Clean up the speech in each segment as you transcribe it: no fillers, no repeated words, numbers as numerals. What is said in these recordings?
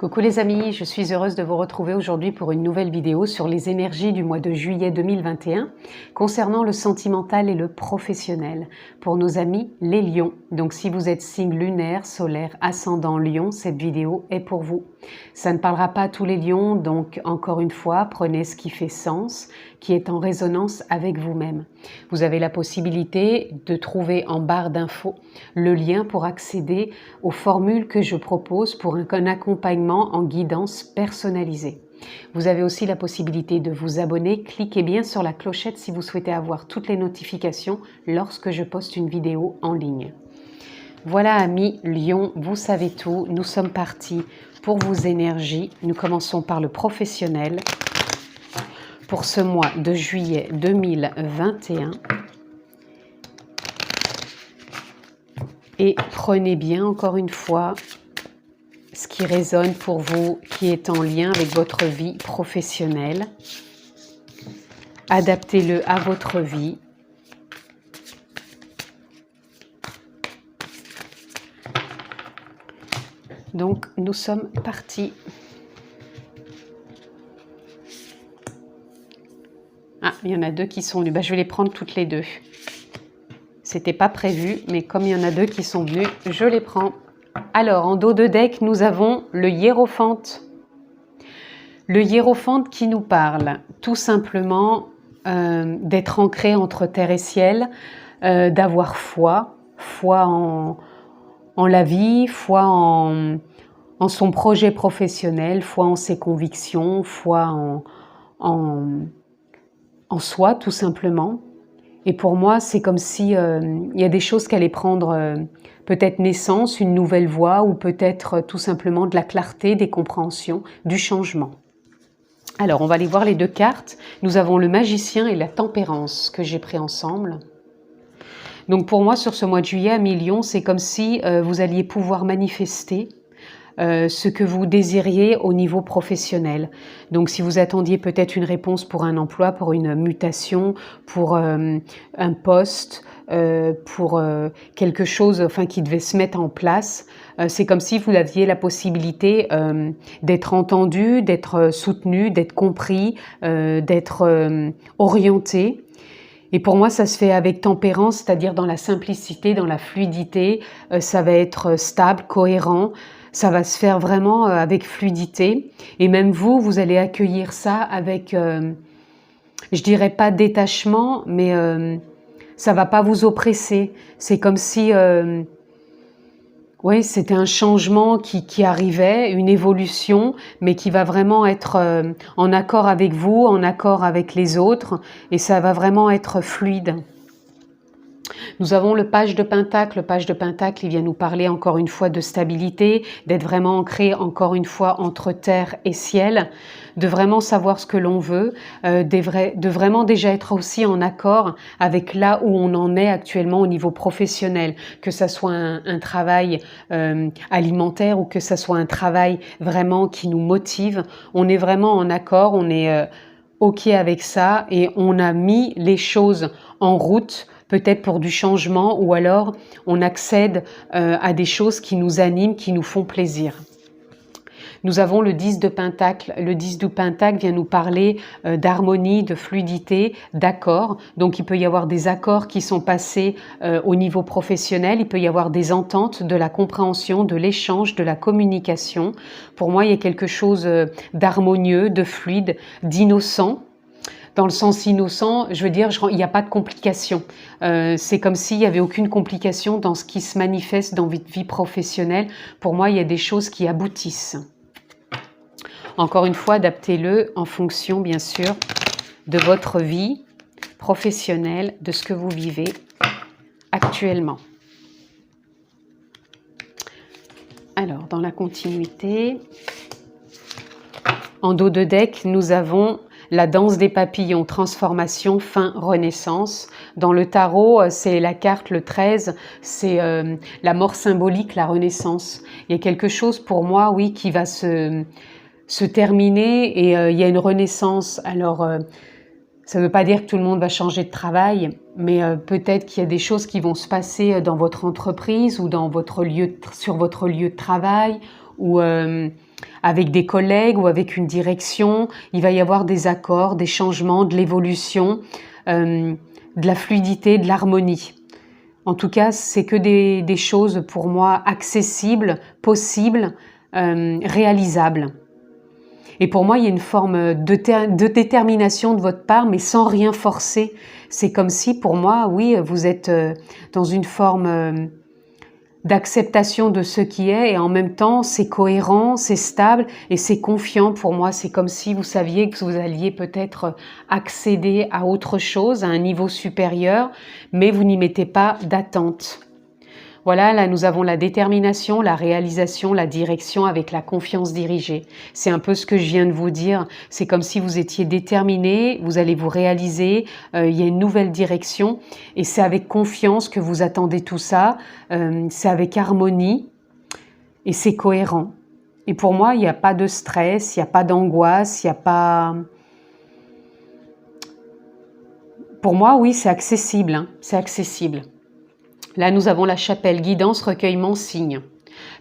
Coucou les amis, je suis heureuse de vous retrouver aujourd'hui pour une nouvelle vidéo sur les énergies du mois de juillet 2021 concernant le sentimental et le professionnel pour nos amis les lions. Donc si vous êtes signe lunaire, solaire, ascendant lion, cette vidéo est pour vous. Ça ne parlera pas à tous les lions, donc encore une fois, prenez ce qui fait sens, qui est en résonance avec vous-même. Vous avez la possibilité de trouver en barre d'infos le lien pour accéder aux formules que je propose pour un accompagnement en guidance personnalisée. Vous avez aussi la possibilité de vous abonner. Cliquez bien sur la clochette si vous souhaitez avoir toutes les notifications lorsque je poste une vidéo en ligne. Voilà amis Lion, vous savez tout. Nous sommes partis pour vos énergies. Nous commençons par le professionnel pour ce mois de juillet 2021. Et prenez bien encore une fois ce qui résonne pour vous, qui est en lien avec votre vie professionnelle. Adaptez-le à votre vie. Donc, nous sommes partis. Ah, il y en a deux qui sont venus. Je vais les prendre toutes les deux. C'était pas prévu, mais comme il y en a deux qui sont venus, je les prends. Alors, en dos de deck, nous avons le hiérophante. Le hiérophante qui nous parle tout simplement d'être ancré entre terre et ciel, d'avoir foi en la vie, foi en son projet professionnel, foi en ses convictions, foi en soi tout simplement. Et pour moi, c'est comme si il y a des choses qui allaient prendre peut-être naissance, une nouvelle voie ou peut-être tout simplement de la clarté, des compréhensions, du changement. Alors, on va aller voir les deux cartes. Nous avons le magicien et la tempérance que j'ai pris ensemble. Donc pour moi, sur ce mois de juillet à Lion, c'est comme si vous alliez pouvoir manifester ce que vous désiriez au niveau professionnel. Donc si vous attendiez peut-être une réponse pour un emploi, pour une mutation, pour un poste, pour quelque chose qui devait se mettre en place, c'est comme si vous aviez la possibilité d'être entendu, d'être soutenu, d'être compris, d'être orienté. Et pour moi, ça se fait avec tempérance, c'est-à-dire dans la simplicité, dans la fluidité. Ça va être stable, cohérent. Ça va se faire vraiment avec fluidité. Et même vous allez accueillir ça avec, je dirais pas détachement, mais ça va pas vous oppresser. C'est comme si, oui, c'était un changement qui arrivait, une évolution, mais qui va vraiment être en accord avec vous, en accord avec les autres, et ça va vraiment être fluide. Nous avons le page de Pentacle. Le page de Pentacle, il vient nous parler encore une fois de stabilité, d'être vraiment ancré encore une fois entre terre et ciel, de vraiment savoir ce que l'on veut, de vraiment déjà être aussi en accord avec là où on en est actuellement au niveau professionnel, que ça soit un travail alimentaire ou que ça soit un travail vraiment qui nous motive. On est vraiment en accord, on est OK avec ça et on a mis les choses en route, peut-être pour du changement, ou alors on accède à des choses qui nous animent, qui nous font plaisir. Nous avons le 10 de Pentacle. Le 10 de Pentacle vient nous parler d'harmonie, de fluidité, d'accords. Donc il peut y avoir des accords qui sont passés au niveau professionnel, il peut y avoir des ententes, de la compréhension, de l'échange, de la communication. Pour moi, il y a quelque chose d'harmonieux, de fluide, d'innocent. Dans le sens innocent, je veux dire, il n'y a pas de complication. C'est comme s'il n'y avait aucune complication dans ce qui se manifeste dans votre vie professionnelle. Pour moi, il y a des choses qui aboutissent. Encore une fois, adaptez-le en fonction, bien sûr, de votre vie professionnelle, de ce que vous vivez actuellement. Alors, dans la continuité, en dos de deck, nous avons la danse des papillons, transformation, fin, renaissance. Dans le tarot, c'est la carte, le 13, c'est la mort symbolique, la renaissance. Il y a quelque chose pour moi, oui, qui va se terminer et il y a une renaissance. Alors, ça ne veut pas dire que tout le monde va changer de travail, mais peut-être qu'il y a des choses qui vont se passer dans votre entreprise ou dans votre sur votre lieu de travail ou avec des collègues ou avec une direction. Il va y avoir des accords, des changements, de l'évolution, de la fluidité, de l'harmonie. En tout cas, c'est que des choses pour moi accessibles, possibles, réalisables. Et pour moi, il y a une forme de détermination de votre part, mais sans rien forcer. C'est comme si, pour moi, oui, vous êtes dans une forme d'acceptation de ce qui est, et en même temps, c'est cohérent, c'est stable et c'est confiant. Pour moi, c'est comme si vous saviez que vous alliez peut-être accéder à autre chose, à un niveau supérieur, mais vous n'y mettez pas d'attente. Voilà, là nous avons la détermination, la réalisation, la direction avec la confiance dirigée. C'est un peu ce que je viens de vous dire. C'est comme si vous étiez déterminé, vous allez vous réaliser, il y a une nouvelle direction et c'est avec confiance que vous attendez tout ça, c'est avec harmonie et c'est cohérent. Et pour moi, il n'y a pas de stress, il n'y a pas d'angoisse, il n'y a pas... Pour moi, oui, c'est accessible, hein, c'est accessible. Là, nous avons la chapelle, guidance, recueillement, signe.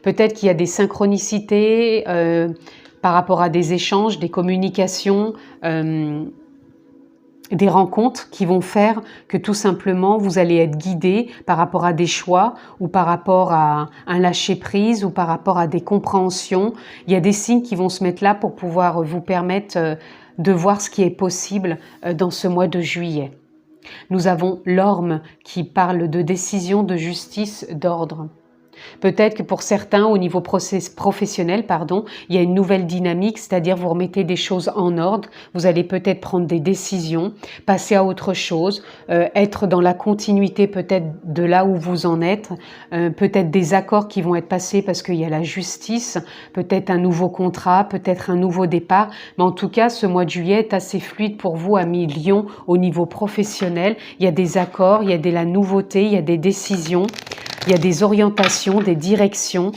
Peut-être qu'il y a des synchronicités par rapport à des échanges, des communications, des rencontres qui vont faire que tout simplement vous allez être guidé par rapport à des choix ou par rapport à un lâcher-prise ou par rapport à des compréhensions. Il y a des signes qui vont se mettre là pour pouvoir vous permettre de voir ce qui est possible dans ce mois de juillet. Nous avons l'orme qui parle de décision, de justice, d'ordre. Peut-être que pour certains, au niveau professionnel, il y a une nouvelle dynamique, c'est-à-dire vous remettez des choses en ordre, vous allez peut-être prendre des décisions, passer à autre chose, être dans la continuité peut-être de là où vous en êtes, peut-être des accords qui vont être passés parce qu'il y a la justice, peut-être un nouveau contrat, peut-être un nouveau départ, mais en tout cas, ce mois de juillet est assez fluide pour vous, amis Lion, au niveau professionnel. Il y a des accords, il y a de la nouveauté, il y a des décisions. Il y a des orientations, des directions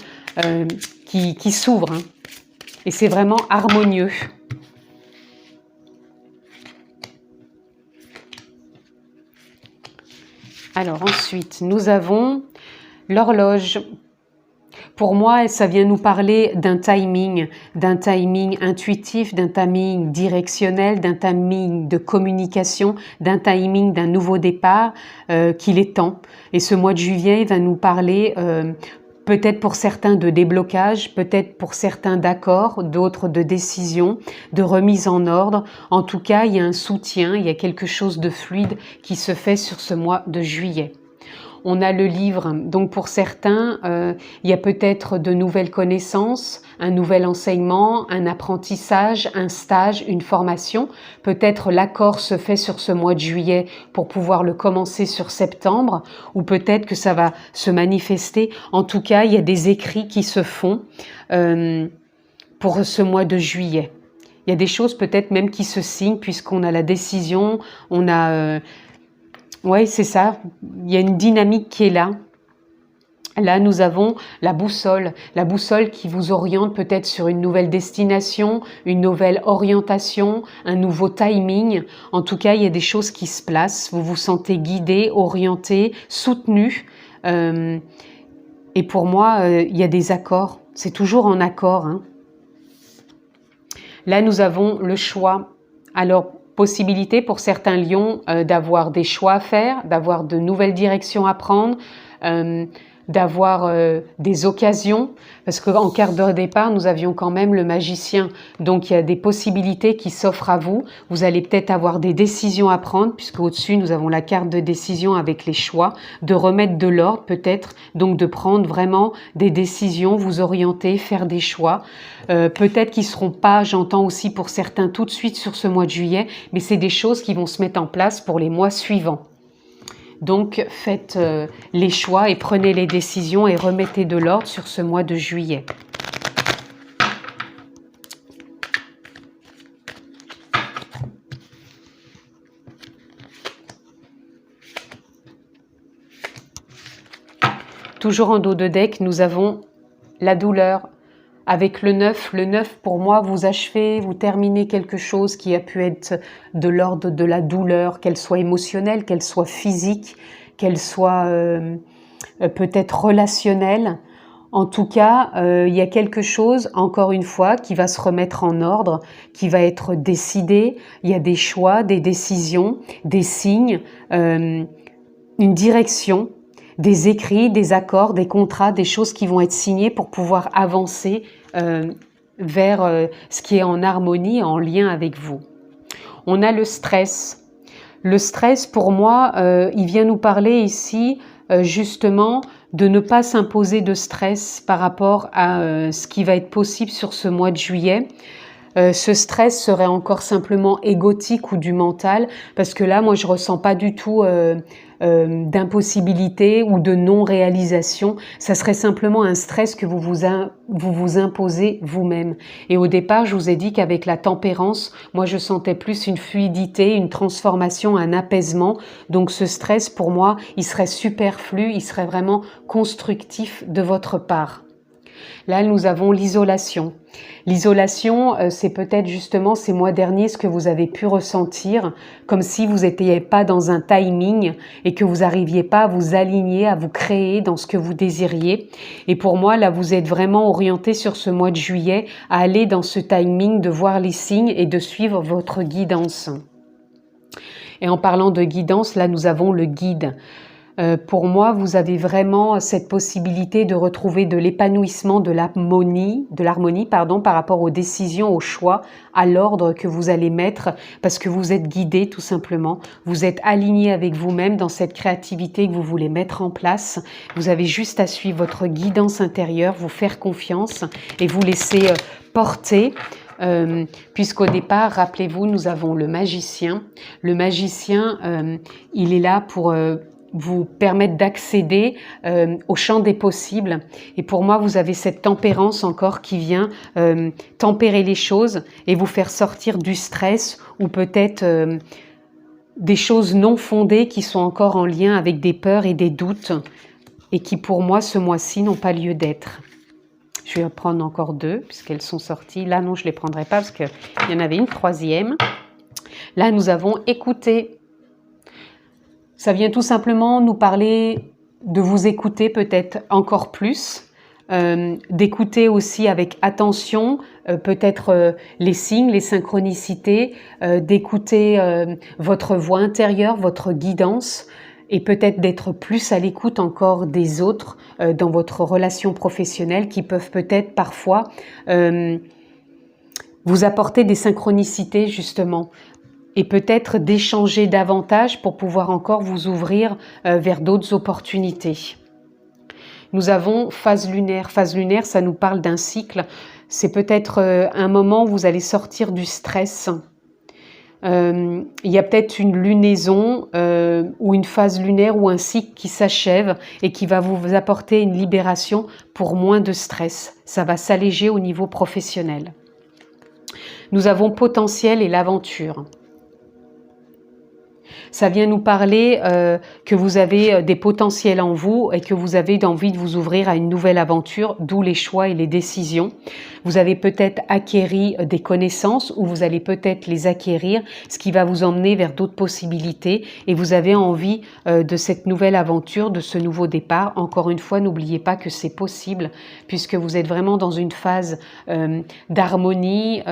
qui s'ouvrent. Hein. Et c'est vraiment harmonieux. Alors ensuite, nous avons l'horloge. Pour moi, ça vient nous parler d'un timing intuitif, d'un timing directionnel, d'un timing de communication, d'un timing d'un nouveau départ qu'il est temps. Et ce mois de juillet va nous parler peut-être pour certains de déblocage, peut-être pour certains d'accords, d'autres de décision, de remise en ordre. En tout cas, il y a un soutien, il y a quelque chose de fluide qui se fait sur ce mois de juillet. On a le livre, donc pour certains, il y a peut-être de nouvelles connaissances, un nouvel enseignement, un apprentissage, un stage, une formation. Peut-être l'accord se fait sur ce mois de juillet pour pouvoir le commencer sur septembre, ou peut-être que ça va se manifester. En tout cas, il y a des écrits qui se font pour ce mois de juillet. Il y a des choses peut-être même qui se signent puisqu'on a la décision, on a... Oui, c'est ça. Il y a une dynamique qui est là. Là, nous avons la boussole qui vous oriente peut-être sur une nouvelle destination, une nouvelle orientation, un nouveau timing. En tout cas, il y a des choses qui se placent. Vous vous sentez guidé, orienté, soutenu. Et pour moi, il y a des accords. C'est toujours en accord. Hein. Là, nous avons le choix. Alors, possibilité pour certains lions d'avoir des choix à faire, d'avoir de nouvelles directions à prendre, d'avoir des occasions, parce qu'en carte de départ, nous avions quand même le magicien. Donc, il y a des possibilités qui s'offrent à vous. Vous allez peut-être avoir des décisions à prendre, puisque au-dessus, nous avons la carte de décision avec les choix, de remettre de l'ordre peut-être, donc de prendre vraiment des décisions, vous orienter, faire des choix. Peut-être qu'ils ne seront pas, j'entends aussi pour certains, tout de suite sur ce mois de juillet, mais c'est des choses qui vont se mettre en place pour les mois suivants. Donc, faites les choix et prenez les décisions et remettez de l'ordre sur ce mois de juillet. Toujours en dos de deck, nous avons la douleur. Avec le 9 pour moi, vous achevez, vous terminez quelque chose qui a pu être de l'ordre de la douleur, qu'elle soit émotionnelle, qu'elle soit physique, qu'elle soit peut-être relationnelle. En tout cas, il y a quelque chose, encore une fois, qui va se remettre en ordre, qui va être décidé. Il y a des choix, des décisions, des signes, une direction, des écrits, des accords, des contrats, des choses qui vont être signées pour pouvoir avancer vers ce qui est en harmonie, en lien avec vous. On a le stress. Le stress, pour moi, il vient nous parler ici, justement, de ne pas s'imposer de stress par rapport à ce qui va être possible sur ce mois de juillet. Ce stress serait encore simplement égotique ou du mental, parce que là, moi, je ressens pas du tout d'impossibilité ou de non-réalisation. Ça serait simplement un stress que vous vous imposez vous-même. Et au départ, je vous ai dit qu'avec la tempérance, moi, je sentais plus une fluidité, une transformation, un apaisement. Donc, ce stress, pour moi, il serait superflu, il serait vraiment constructif de votre part. Là, nous avons l'isolation. L'isolation, c'est peut-être justement ces mois derniers ce que vous avez pu ressentir, comme si vous n'étiez pas dans un timing et que vous n'arriviez pas à vous aligner, à vous créer dans ce que vous désiriez. Et pour moi, là, vous êtes vraiment orienté sur ce mois de juillet à aller dans ce timing de voir les signes et de suivre votre guidance. Et en parlant de guidance, là, nous avons le guide. Pour moi, vous avez vraiment cette possibilité de retrouver de l'épanouissement, de l'harmonie, par rapport aux décisions, aux choix, à l'ordre que vous allez mettre, parce que vous êtes guidé tout simplement. Vous êtes aligné avec vous-même dans cette créativité que vous voulez mettre en place. Vous avez juste à suivre votre guidance intérieure, vous faire confiance et vous laisser porter. Puisqu'au départ, rappelez-vous, nous avons le magicien. Le magicien, il est là pour vous permettre d'accéder au champ des possibles. Et pour moi, vous avez cette tempérance encore qui vient tempérer les choses et vous faire sortir du stress ou peut-être des choses non fondées qui sont encore en lien avec des peurs et des doutes et qui pour moi, ce mois-ci, n'ont pas lieu d'être. Je vais en prendre encore deux puisqu'elles sont sorties. Là, non, je ne les prendrai pas parce qu'il y en avait une troisième. Là, nous avons écouté. Ça vient tout simplement nous parler de vous écouter peut-être encore plus, d'écouter aussi avec attention peut-être les signes, les synchronicités, d'écouter votre voix intérieure, votre guidance et peut-être d'être plus à l'écoute encore des autres dans votre relation professionnelle qui peuvent peut-être parfois vous apporter des synchronicités justement. Et peut-être d'échanger davantage pour pouvoir encore vous ouvrir vers d'autres opportunités. Nous avons phase lunaire. Phase lunaire, ça nous parle d'un cycle. C'est peut-être un moment où vous allez sortir du stress. Il y a peut-être une lunaison ou une phase lunaire ou un cycle qui s'achève et qui va vous apporter une libération pour moins de stress. Ça va s'alléger au niveau professionnel. Nous avons potentiel et l'aventure. Ça vient nous parler que vous avez des potentiels en vous et que vous avez envie de vous ouvrir à une nouvelle aventure, d'où les choix et les décisions. Vous avez peut-être acquéri des connaissances ou vous allez peut-être les acquérir, ce qui va vous emmener vers d'autres possibilités et vous avez envie de cette nouvelle aventure, de ce nouveau départ. Encore une fois, n'oubliez pas que c'est possible puisque vous êtes vraiment dans une phase d'harmonie,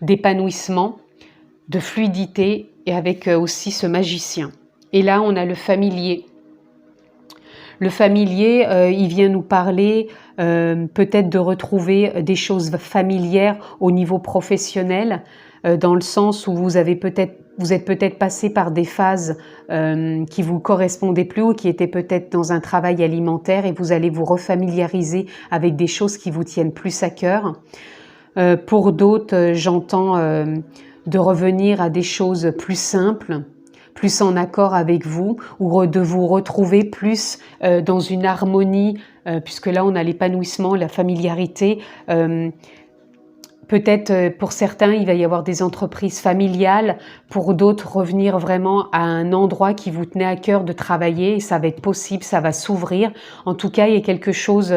d'épanouissement, de fluidité et avec aussi ce magicien. Et là, on a le familier. Le familier, il vient nous parler peut-être de retrouver des choses familières au niveau professionnel, dans le sens où vous êtes peut-être passé par des phases qui vous correspondaient plus ou qui étaient peut-être dans un travail alimentaire et vous allez vous refamiliariser avec des choses qui vous tiennent plus à cœur. Pour d'autres, j'entends de revenir à des choses plus simples, plus en accord avec vous, ou de vous retrouver plus dans une harmonie, puisque là on a l'épanouissement, la familiarité. Peut-être pour certains, il va y avoir des entreprises familiales, pour d'autres revenir vraiment à un endroit qui vous tenait à cœur de travailler, et ça va être possible, ça va s'ouvrir. En tout cas, il y a quelque chose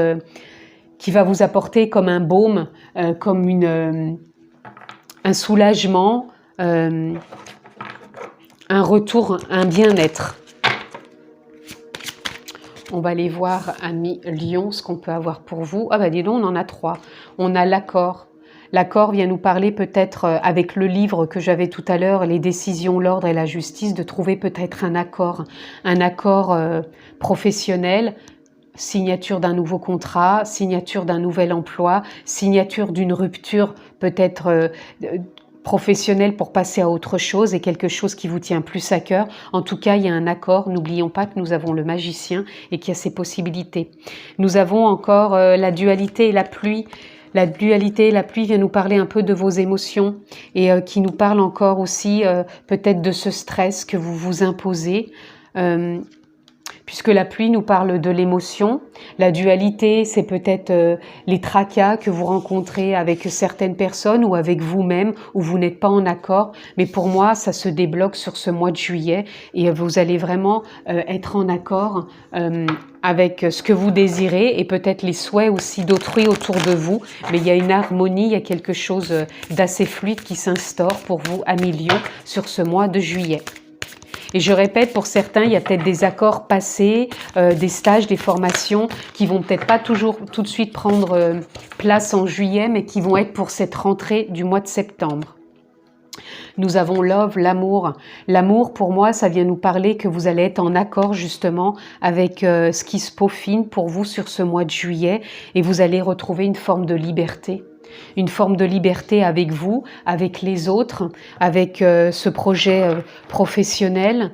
qui va vous apporter comme un baume, comme un soulagement, un retour, un bien-être. On va aller voir, amis Lion, ce qu'on peut avoir pour vous. Ah bah dis donc, on en a 3. On a l'accord. L'accord vient nous parler peut-être, avec le livre que j'avais tout à l'heure, les décisions, l'ordre et la justice, de trouver peut-être un accord professionnel, signature d'un nouveau contrat, signature d'un nouvel emploi, signature d'une rupture peut-être professionnelle pour passer à autre chose et quelque chose qui vous tient plus à cœur. En tout cas, il y a un accord. N'oublions pas que nous avons le magicien et qu'il y a ces possibilités. Nous avons encore la dualité et la pluie. La dualité et la pluie vient nous parler un peu de vos émotions et qui nous parle encore aussi peut-être de ce stress que vous vous imposez. Puisque la pluie nous parle de l'émotion, la dualité, c'est peut-être les tracas que vous rencontrez avec certaines personnes ou avec vous-même, où vous n'êtes pas en accord. Mais pour moi, ça se débloque sur ce mois de juillet et vous allez vraiment être en accord avec ce que vous désirez et peut-être les souhaits aussi d'autrui autour de vous. Mais il y a une harmonie, il y a quelque chose d'assez fluide qui s'instaure pour vous, amis Lions, sur ce mois de juillet. Et je répète, pour certains, il y a peut-être des accords passés, des stages, des formations qui vont peut-être pas toujours tout de suite prendre place en juillet, mais qui vont être pour cette rentrée du mois de septembre. Nous avons love, l'amour. L'amour, pour moi, ça vient nous parler que vous allez être en accord justement avec ce qui se peaufine pour vous sur ce mois de juillet et vous allez retrouver une forme de liberté. Une forme de liberté avec vous, avec les autres, avec ce projet professionnel,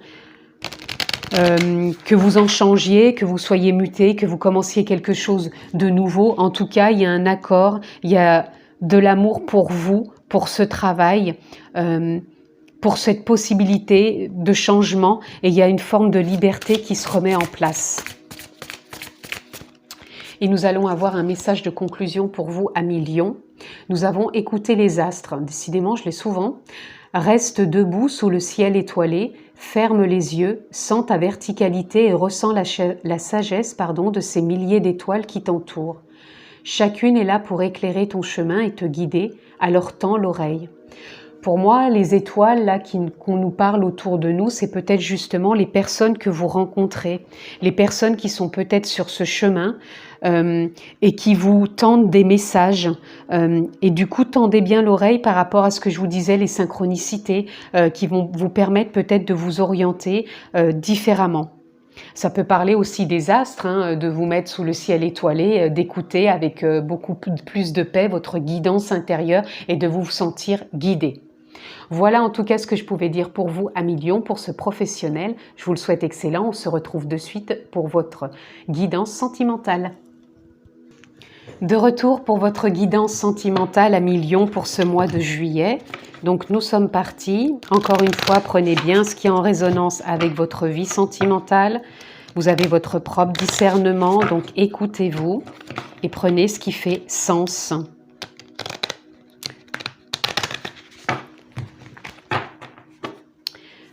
que vous en changiez, que vous soyez muté, que vous commenciez quelque chose de nouveau. En tout cas, il y a un accord, il y a de l'amour pour vous, pour ce travail, pour cette possibilité de changement et il y a une forme de liberté qui se remet en place. Et nous allons avoir un message de conclusion pour vous, amis Lions. Nous avons écouté les astres, décidément je l'ai souvent. Reste debout sous le ciel étoilé, ferme les yeux, sens ta verticalité et ressens la sagesse de ces milliers d'étoiles qui t'entourent. Chacune est là pour éclairer ton chemin et te guider, alors tends l'oreille. Pour moi, les étoiles là qu'on nous parle autour de nous, c'est peut-être justement les personnes que vous rencontrez, les personnes qui sont peut-être sur ce chemin et qui vous tendent des messages. Et du coup, tendez bien l'oreille par rapport à ce que je vous disais, les synchronicités qui vont vous permettre peut-être de vous orienter différemment. Ça peut parler aussi des astres, de vous mettre sous le ciel étoilé, d'écouter avec beaucoup plus de paix votre guidance intérieure et de vous sentir guidé. Voilà en tout cas ce que je pouvais dire pour vous, amis Lions, pour ce professionnel. Je vous le souhaite excellent. On se retrouve de suite pour votre guidance sentimentale. De retour pour votre guidance sentimentale, amis Lions, pour ce mois de juillet. Donc nous sommes partis. Encore une fois, prenez bien ce qui est en résonance avec votre vie sentimentale. Vous avez votre propre discernement, donc écoutez-vous et prenez ce qui fait sens.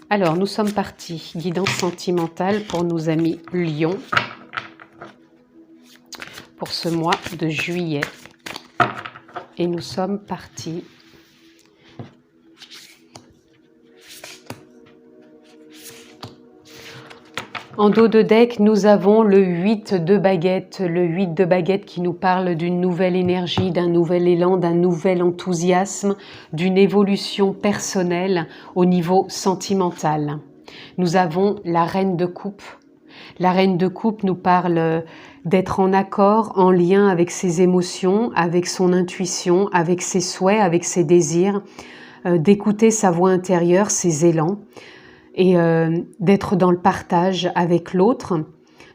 Alors, nous sommes partis. Guidance sentimentale pour nos amis Lions pour ce mois de juillet. Et nous sommes partis. En dos de deck, nous avons le 8 de baguette. Le 8 de baguette qui nous parle d'une nouvelle énergie, d'un nouvel élan, d'un nouvel enthousiasme, d'une évolution personnelle au niveau sentimental. Nous avons la reine de coupe. La reine de coupe nous parle d'être en accord, en lien avec ses émotions, avec son intuition, avec ses souhaits, avec ses désirs, d'écouter sa voix intérieure, ses élans, et d'être dans le partage avec l'autre.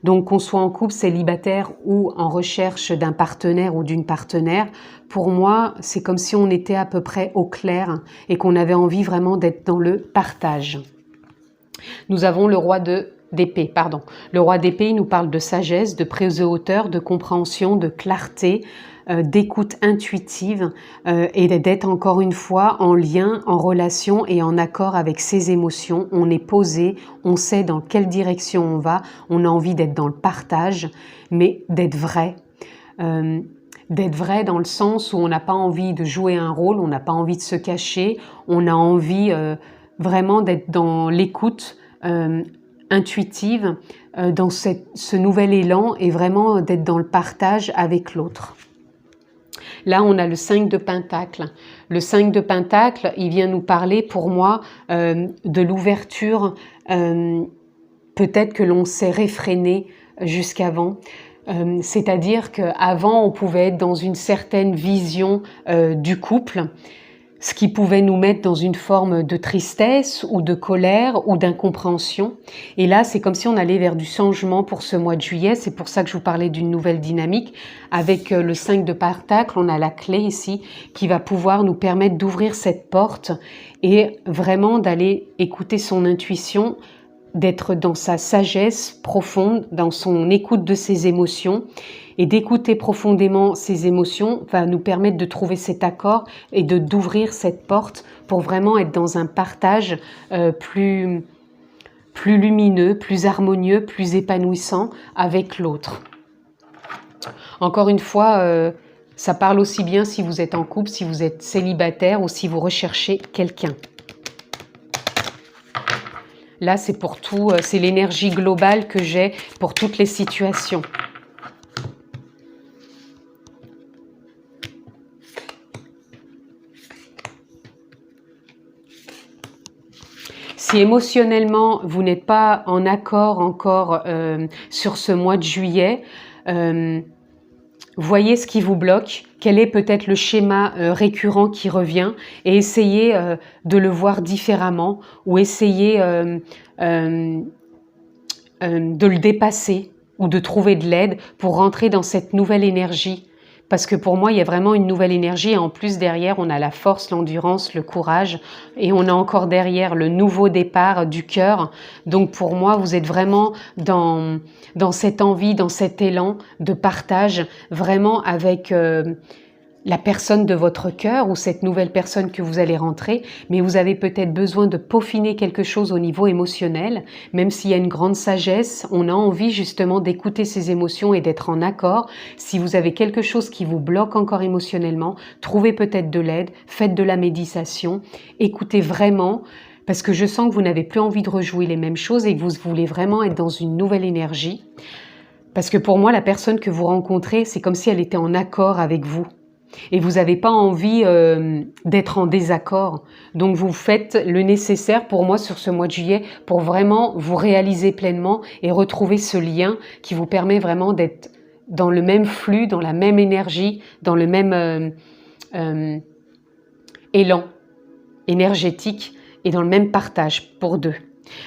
Donc qu'on soit en couple célibataire ou en recherche d'un partenaire ou d'une partenaire, pour moi, c'est comme si on était à peu près au clair et qu'on avait envie vraiment d'être dans le partage. Nous avons le roi d'épée, Le roi d'épée, il nous parle de sagesse, de prise de hauteur, de compréhension, de clarté, d'écoute intuitive et d'être encore une fois en lien, en relation et en accord avec ses émotions. On est posé, on sait dans quelle direction on va, on a envie d'être dans le partage, mais d'être vrai. D'être vrai dans le sens où on n'a pas envie de jouer un rôle, on n'a pas envie de se cacher, on a envie vraiment d'être dans l'écoute intuitive dans ce nouvel élan et vraiment d'être dans le partage avec l'autre. Là, on a le 5 de Pentacle. Le 5 de Pentacle, il vient nous parler pour moi de l'ouverture, peut-être que l'on s'est réfréné jusqu'avant. C'est-à-dire qu'avant, on pouvait être dans une certaine vision du couple, ce qui pouvait nous mettre dans une forme de tristesse ou de colère ou d'incompréhension. Et là, c'est comme si on allait vers du changement pour ce mois de juillet. C'est pour ça que je vous parlais d'une nouvelle dynamique. Avec le 5 de Pentacle, on a la clé ici qui va pouvoir nous permettre d'ouvrir cette porte et vraiment d'aller écouter son intuition, d'être dans sa sagesse profonde, dans son écoute de ses émotions. Et d'écouter profondément ses émotions va nous permettre de trouver cet accord et d'ouvrir cette porte pour vraiment être dans un partage plus lumineux, plus harmonieux, plus épanouissant avec l'autre. Encore une fois, ça parle aussi bien si vous êtes en couple, si vous êtes célibataire ou si vous recherchez quelqu'un. Là, c'est pour tout, c'est l'énergie globale que j'ai pour toutes les situations. Si émotionnellement, vous n'êtes pas en accord encore sur ce mois de juillet, voyez ce qui vous bloque, quel est peut-être le schéma récurrent qui revient et essayez de le voir différemment ou essayez de le dépasser ou de trouver de l'aide pour rentrer dans cette nouvelle énergie. Parce que pour moi, il y a vraiment une nouvelle énergie et en plus derrière, on a la force, l'endurance, le courage et on a encore derrière le nouveau départ du cœur. Donc pour moi, vous êtes vraiment dans cette envie, dans cet élan de partage, vraiment avec la personne de votre cœur ou cette nouvelle personne que vous allez rentrer, mais vous avez peut-être besoin de peaufiner quelque chose au niveau émotionnel, même s'il y a une grande sagesse, on a envie justement d'écouter ses émotions et d'être en accord. Si vous avez quelque chose qui vous bloque encore émotionnellement, trouvez peut-être de l'aide, faites de la méditation, écoutez vraiment, parce que je sens que vous n'avez plus envie de rejouer les mêmes choses et que vous voulez vraiment être dans une nouvelle énergie. Parce que pour moi, la personne que vous rencontrez, c'est comme si elle était en accord avec vous. Et vous n'avez pas envie d'être en désaccord. Donc vous faites le nécessaire pour moi sur ce mois de juillet pour vraiment vous réaliser pleinement et retrouver ce lien qui vous permet vraiment d'être dans le même flux, dans la même énergie, dans le même élan énergétique et dans le même partage pour deux.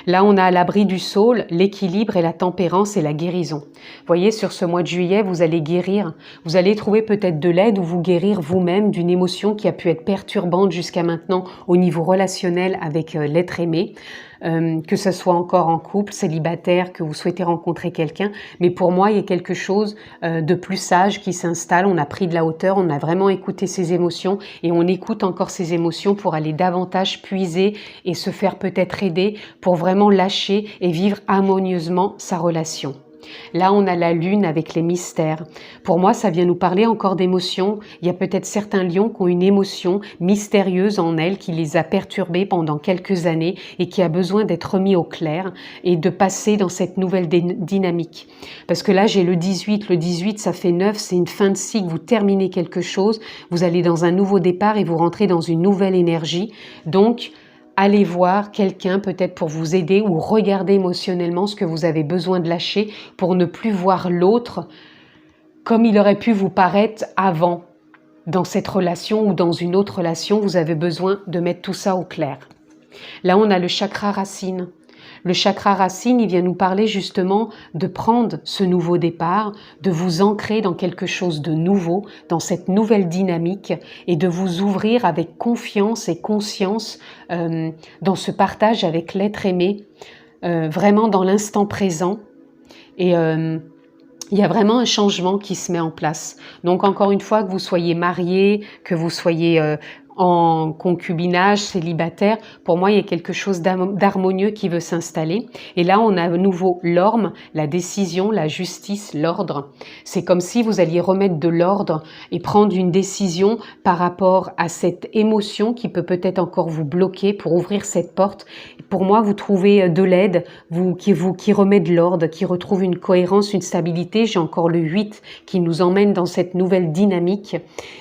Là, on a à l'abri du saule l'équilibre et la tempérance et la guérison. Vous voyez, sur ce mois de juillet, vous allez guérir. Vous allez trouver peut-être de l'aide ou vous guérir vous-même d'une émotion qui a pu être perturbante jusqu'à maintenant au niveau relationnel avec l'être aimé. Que ce soit encore en couple, célibataire, que vous souhaitez rencontrer quelqu'un. Mais pour moi, il y a quelque chose de plus sage qui s'installe. On a pris de la hauteur, on a vraiment écouté ses émotions et on écoute encore ses émotions pour aller davantage puiser et se faire peut-être aider pour vraiment lâcher et vivre harmonieusement sa relation. Là, on a la lune avec les mystères. Pour moi, ça vient nous parler encore d'émotions. Il y a peut-être certains lions qui ont une émotion mystérieuse en elles qui les a perturbés pendant quelques années et qui a besoin d'être remis au clair et de passer dans cette nouvelle dynamique. Parce que là, j'ai le 18. Le 18, ça fait 9, c'est une fin de cycle. Vous terminez quelque chose, vous allez dans un nouveau départ et vous rentrez dans une nouvelle énergie. Donc, allez voir quelqu'un peut-être pour vous aider ou regarder émotionnellement ce que vous avez besoin de lâcher pour ne plus voir l'autre comme il aurait pu vous paraître avant. Dans cette relation ou dans une autre relation, vous avez besoin de mettre tout ça au clair. Là, on a le chakra racine. Le chakra racine, il vient nous parler justement de prendre ce nouveau départ, de vous ancrer dans quelque chose de nouveau, dans cette nouvelle dynamique et de vous ouvrir avec confiance et conscience dans ce partage avec l'être aimé, vraiment dans l'instant présent. Et il y a vraiment un changement qui se met en place. Donc encore une fois, que vous soyez marié, que vous soyez en concubinage, célibataire, pour moi, il y a quelque chose d'harmonieux qui veut s'installer. Et là, on a à nouveau l'orme, la décision, la justice, l'ordre. C'est comme si vous alliez remettre de l'ordre et prendre une décision par rapport à cette émotion qui peut peut-être encore vous bloquer pour ouvrir cette porte. Pour moi, vous trouvez de l'aide, qui remet de l'ordre, qui retrouve une cohérence, une stabilité. J'ai encore le 8 qui nous emmène dans cette nouvelle dynamique.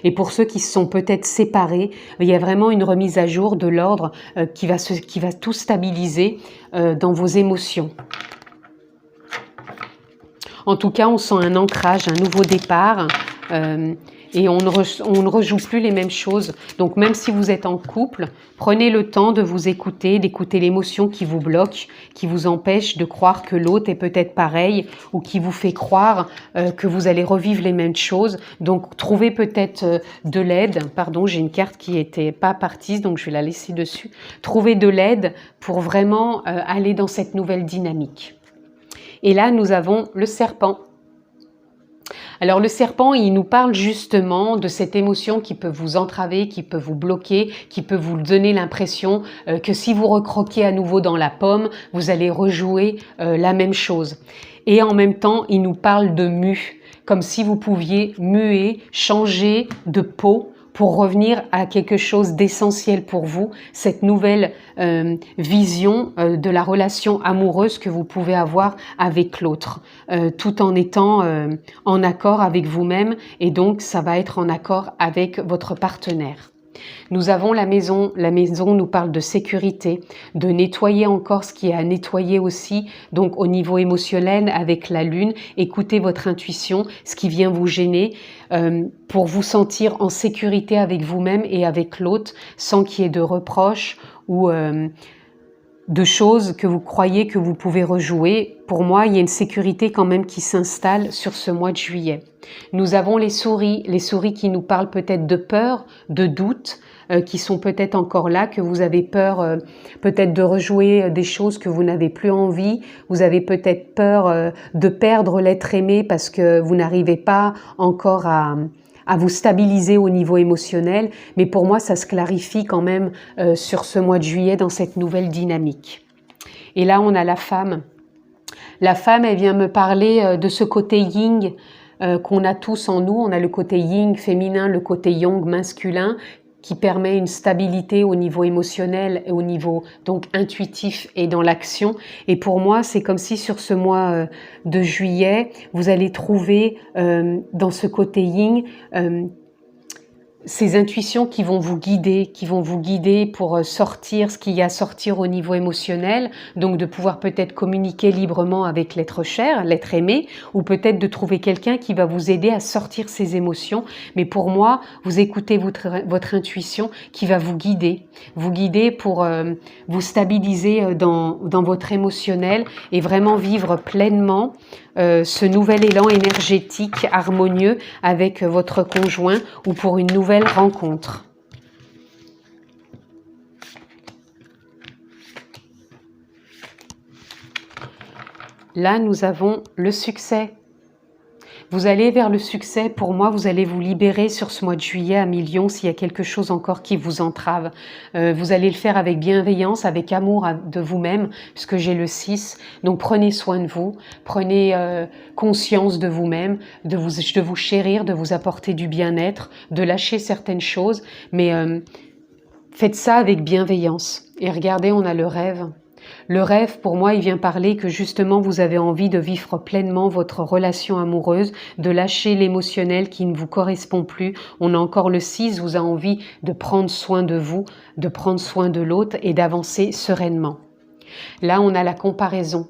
Et pour ceux qui se sont peut-être séparés, il y a vraiment une remise à jour de l'ordre qui va tout stabiliser dans vos émotions. En tout cas, on sent un ancrage, un nouveau départ et on ne rejoue plus les mêmes choses. Donc même si vous êtes en couple, prenez le temps de vous écouter, d'écouter l'émotion qui vous bloque, qui vous empêche de croire que l'autre est peut-être pareil ou qui vous fait croire que vous allez revivre les mêmes choses. Donc trouvez peut-être de l'aide. Pardon, j'ai une carte qui n'était pas partie, donc je vais la laisser dessus. Trouvez de l'aide pour vraiment aller dans cette nouvelle dynamique. Et là, nous avons le serpent. Alors le serpent, il nous parle justement de cette émotion qui peut vous entraver, qui peut vous bloquer, qui peut vous donner l'impression que si vous recroquez à nouveau dans la pomme, vous allez rejouer la même chose. Et en même temps, il nous parle de mue, comme si vous pouviez muer, changer de peau pour revenir à quelque chose d'essentiel pour vous, cette nouvelle vision de la relation amoureuse que vous pouvez avoir avec l'autre, tout en étant en accord avec vous-même, et donc ça va être en accord avec votre partenaire. Nous avons la maison nous parle de sécurité, de nettoyer encore ce qui est à nettoyer aussi, donc au niveau émotionnel avec la lune, écoutez votre intuition, ce qui vient vous gêner, pour vous sentir en sécurité avec vous-même et avec l'autre, sans qu'il y ait de reproches ou de choses que vous croyez que vous pouvez rejouer. Pour moi, il y a une sécurité quand même qui s'installe sur ce mois de juillet. Nous avons les souris qui nous parlent peut-être de peur, de doute, qui sont peut-être encore là, que vous avez peur peut-être de rejouer des choses que vous n'avez plus envie. Vous avez peut-être peur de perdre l'être aimé parce que vous n'arrivez pas encore à vous stabiliser au niveau émotionnel. Mais pour moi, ça se clarifie quand même sur ce mois de juillet dans cette nouvelle dynamique. Et là, on a la femme. La femme, elle vient me parler de ce côté yin qu'on a tous en nous. On a le côté yin féminin, le côté yang masculin, qui permet une stabilité au niveau émotionnel et au niveau donc intuitif et dans l'action. Et pour moi, c'est comme si sur ce mois de juillet, vous allez trouver dans ce côté yin ces intuitions qui vont vous guider pour sortir ce qu'il y a à sortir au niveau émotionnel, donc de pouvoir peut-être communiquer librement avec l'être cher, l'être aimé, ou peut-être de trouver quelqu'un qui va vous aider à sortir ces émotions. Mais pour moi, vous écoutez votre intuition qui va vous guider pour vous stabiliser dans votre émotionnel et vraiment vivre pleinement ce nouvel élan énergétique harmonieux avec votre conjoint ou pour une nouvelle rencontre. Là, nous avons le succès. Vous allez vers le succès. Pour moi, vous allez vous libérer sur ce mois de juillet à Lion s'il y a quelque chose encore qui vous entrave. Vous allez le faire avec bienveillance, avec amour de vous-même, puisque j'ai le 6. Donc prenez soin de vous, prenez conscience de vous-même, de vous chérir, de vous apporter du bien-être, de lâcher certaines choses. Mais faites ça avec bienveillance. Et regardez, on a le rêve. Le rêve, pour moi, il vient parler que justement, vous avez envie de vivre pleinement votre relation amoureuse, de lâcher l'émotionnel qui ne vous correspond plus. On a encore le 6, vous avez envie de prendre soin de vous, de prendre soin de l'autre et d'avancer sereinement. Là, on a la comparaison.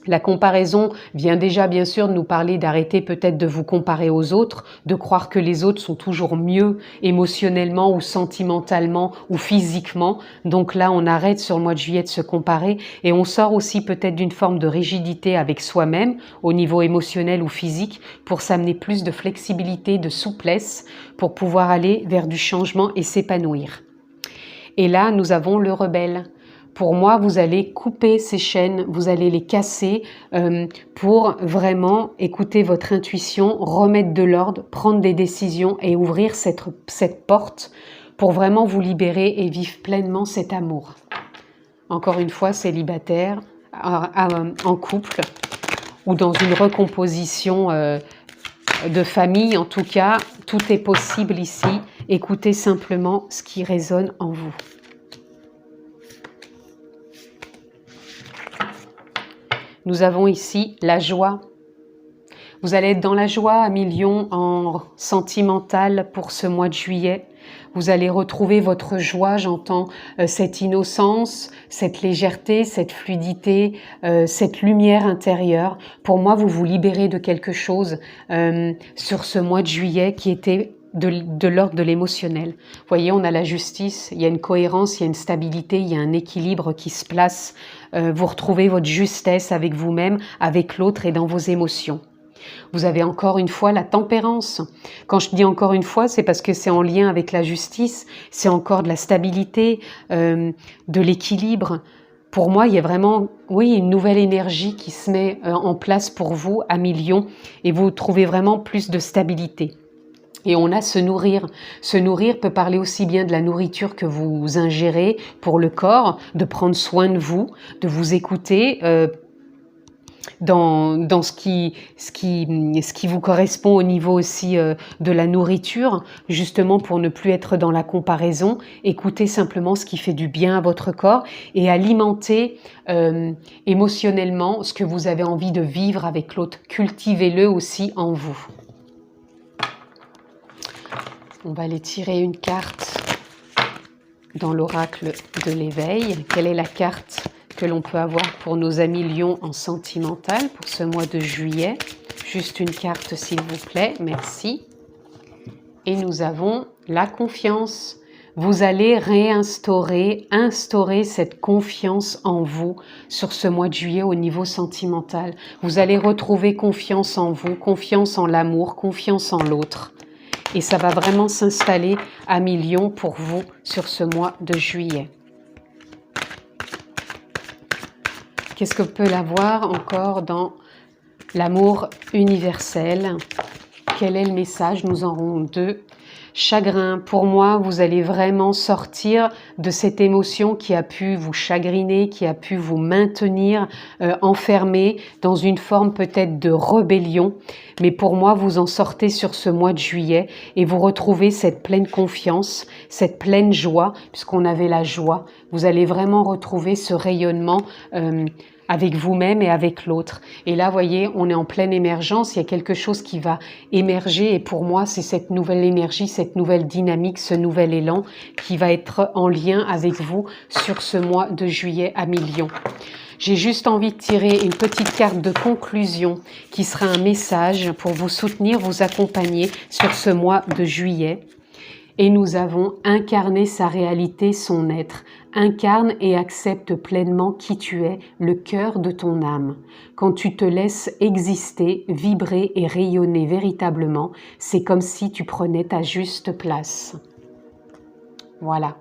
La comparaison vient déjà bien sûr de nous parler d'arrêter peut-être de vous comparer aux autres, de croire que les autres sont toujours mieux émotionnellement ou sentimentalement ou physiquement. Donc là, on arrête sur le mois de juillet de se comparer et on sort aussi peut-être d'une forme de rigidité avec soi-même au niveau émotionnel ou physique pour s'amener plus de flexibilité, de souplesse pour pouvoir aller vers du changement et s'épanouir. Et là, nous avons le rebelle. Pour moi, vous allez couper ces chaînes, vous allez les casser pour vraiment écouter votre intuition, remettre de l'ordre, prendre des décisions et ouvrir cette porte pour vraiment vous libérer et vivre pleinement cet amour. Encore une fois, célibataire, en couple ou dans une recomposition de famille, en tout cas, tout est possible ici. Écoutez simplement ce qui résonne en vous. Nous avons ici la joie. Vous allez être dans la joie à millions en sentimental pour ce mois de juillet. Vous allez retrouver votre joie, j'entends cette innocence, cette légèreté, cette fluidité, cette lumière intérieure. Pour moi, vous vous libérez de quelque chose sur ce mois de juillet qui était de l'ordre de l'émotionnel. Vous voyez, on a la justice, il y a une cohérence, il y a une stabilité, il y a un équilibre qui se place. Vous retrouvez votre justesse avec vous-même, avec l'autre et dans vos émotions. Vous avez encore une fois la tempérance. Quand je dis encore une fois, c'est parce que c'est en lien avec la justice, c'est encore de la stabilité, de l'équilibre. Pour moi, il y a vraiment, oui, une nouvelle énergie qui se met en place pour vous à millions et vous trouvez vraiment plus de stabilité. Et on a se nourrir. Se nourrir peut parler aussi bien de la nourriture que vous ingérez pour le corps, de prendre soin de vous écouter, dans ce qui vous correspond au niveau aussi de la nourriture, justement pour ne plus être dans la comparaison. Écoutez simplement ce qui fait du bien à votre corps et alimenter émotionnellement ce que vous avez envie de vivre avec l'autre. Cultivez-le aussi en vous. On va aller tirer une carte dans l'oracle de l'éveil. Quelle est la carte que l'on peut avoir pour nos amis lions en sentimental pour ce mois de juillet? Juste une carte s'il vous plaît, merci. Et nous avons la confiance. Vous allez instaurer cette confiance en vous sur ce mois de juillet au niveau sentimental. Vous allez retrouver confiance en vous, confiance en l'amour, confiance en l'autre. Et ça va vraiment s'installer à millions pour vous sur ce mois de juillet. Qu'est-ce que peut l'avoir encore dans l'amour universel? Quel est le message? Nous en aurons deux. Chagrin. Pour moi, vous allez vraiment sortir de cette émotion qui a pu vous chagriner, qui a pu vous maintenir enfermé dans une forme peut-être de rébellion. Mais pour moi, vous en sortez sur ce mois de juillet et vous retrouvez cette pleine confiance, cette pleine joie, puisqu'on avait la joie. Vous allez vraiment retrouver ce rayonnement avec vous-même et avec l'autre. Et là, vous voyez, on est en pleine émergence, il y a quelque chose qui va émerger et pour moi, c'est cette nouvelle énergie, cette nouvelle dynamique, ce nouvel élan qui va être en lien avec vous sur ce mois de juillet à millions. J'ai juste envie de tirer une petite carte de conclusion qui sera un message pour vous soutenir, vous accompagner sur ce mois de juillet. Et nous avons incarné sa réalité, son être. Incarne et accepte pleinement qui tu es, le cœur de ton âme. Quand tu te laisses exister, vibrer et rayonner véritablement, c'est comme si tu prenais ta juste place. Voilà.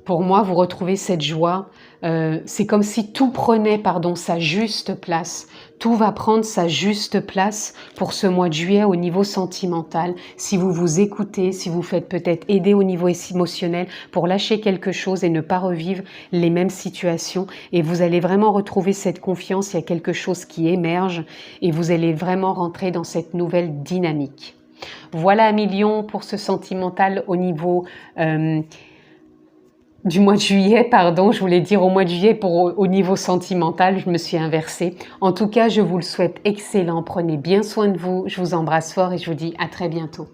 Pour moi, vous retrouvez cette joie. C'est comme si tout prenait, sa juste place. Tout va prendre sa juste place pour ce mois de juillet au niveau sentimental. Si vous vous écoutez, si vous faites peut-être aider au niveau émotionnel pour lâcher quelque chose et ne pas revivre les mêmes situations. Et vous allez vraiment retrouver cette confiance, il y a quelque chose qui émerge et vous allez vraiment rentrer dans cette nouvelle dynamique. Voilà mes lions pour ce sentimental au niveau du mois de juillet, je voulais dire au mois de juillet au niveau sentimental, je me suis inversée. En tout cas, je vous le souhaite excellent, prenez bien soin de vous, je vous embrasse fort et je vous dis à très bientôt.